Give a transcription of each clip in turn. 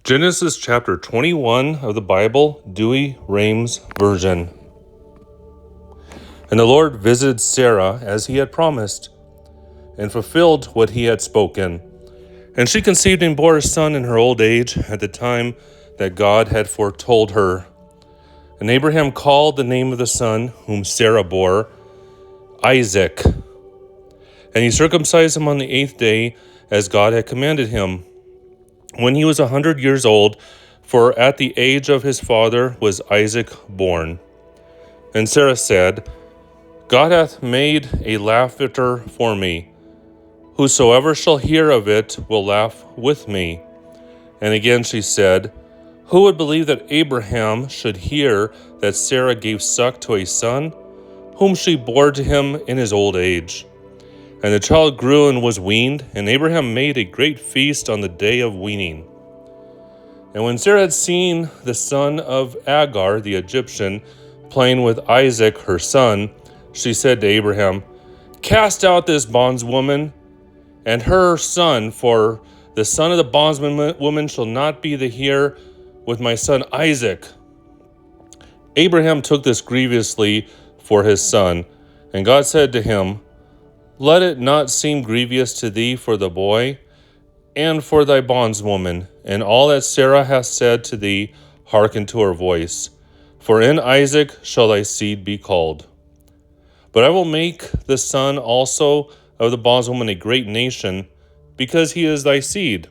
Genesis chapter 21 of the Bible, Douay-Rheims version. And the Lord visited Sarah as he had promised, and fulfilled what he had spoken. And she conceived and bore a son in her old age at the time that God had foretold her. And Abraham called the name of the son whom Sarah bore Isaac. And he circumcised him on the 8th day as God had commanded him, when he was 100 years old, for at the age of his father was Isaac born. And Sarah said, God hath made a laughter for me. Whosoever shall hear of it will laugh with me. And again she said, who would believe that Abraham should hear that Sarah gave suck to a son, whom she bore to him in his old age? And the child grew and was weaned, and Abraham made a great feast on the day of weaning. And when Sarah had seen the son of Agar, the Egyptian, playing with Isaac, her son, she said to Abraham, cast out this bondswoman and her son, for the son of the bondswoman shall not be the heir with my son Isaac. Abraham took this grievously for his son, and God said to him, let it not seem grievous to thee for the boy, and for thy bondswoman, and all that Sarah hath said to thee, hearken to her voice. For in Isaac shall thy seed be called. But I will make the son also of the bondswoman a great nation, because he is thy seed.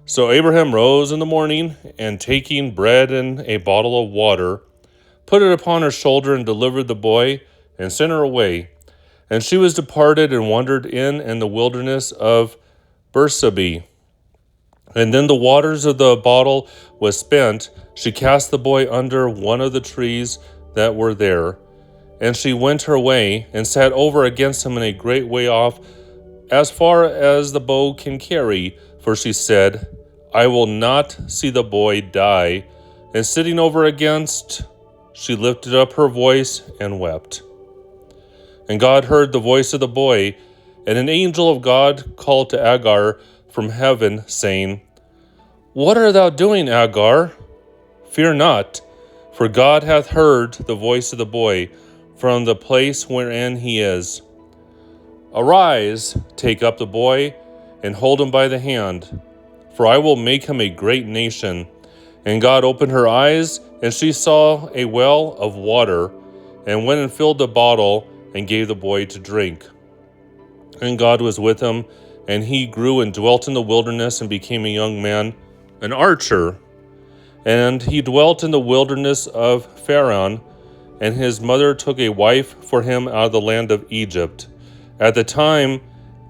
So Abraham rose in the morning, and taking bread and a bottle of water, put it upon her shoulder, and delivered the boy, and sent her away. And she was departed and wandered in the wilderness of Beersheba. And then the waters of the bottle was spent. She cast the boy under one of the trees that were there. And she went her way, and sat over against him in a great way off, as far as the bow can carry. For she said, I will not see the boy die. And sitting over against, she lifted up her voice and wept. And God heard the voice of the boy, and an angel of God called to Agar from heaven, saying, what art thou doing, Agar? Fear not, for God hath heard the voice of the boy from the place wherein he is. Arise, take up the boy, and hold him by the hand, for I will make him a great nation. And God opened her eyes, and she saw a well of water, and went and filled the bottle, and gave the boy to drink. And God was with him, and he grew and dwelt in the wilderness, and became a young man, an archer. And he dwelt in the wilderness of Pharaoh, and his mother took a wife for him out of the land of Egypt. At the time,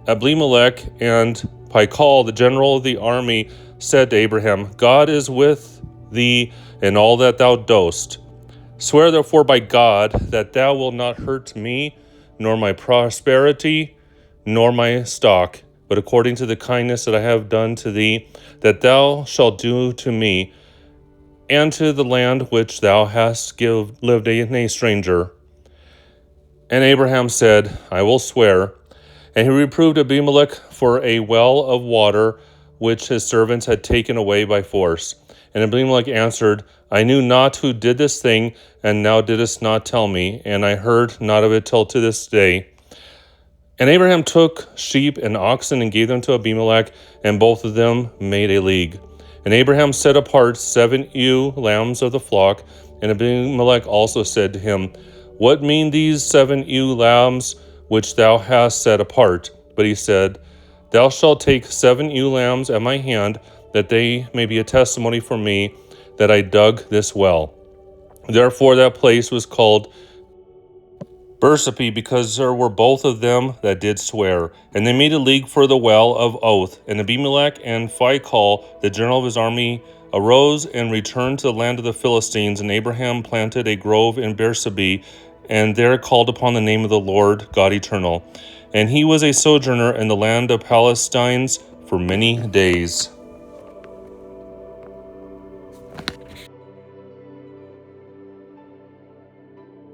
Abimelech and Phicol, the general of the army, said to Abraham, God is with thee in all that thou dost. Swear therefore by God that thou wilt not hurt me, nor my prosperity, nor my stock, but according to the kindness that I have done to thee, that thou shalt do to me, and to the land which thou hast lived in a stranger. And Abraham said, I will swear. And he reproved Abimelech for a well of water which his servants had taken away by force. And Abimelech answered, I knew not who did this thing, and thou didst not tell me, and I heard not of it till to this day. And Abraham took sheep and oxen and gave them to Abimelech, and both of them made a league. And Abraham set apart 7 ewe lambs of the flock, and Abimelech also said to him, what mean these 7 ewe lambs which thou hast set apart? But he said, thou shalt take 7 ewe lambs at my hand, that they may be a testimony for me that I dug this well. Therefore that place was called Beersheba, because there were both of them that did swear. And they made a league for the well of oath. And Abimelech and Phicol, the general of his army, arose and returned to the land of the Philistines. And Abraham planted a grove in Beersheba, and there called upon the name of the Lord God eternal. And he was a sojourner in the land of Palestine for many days.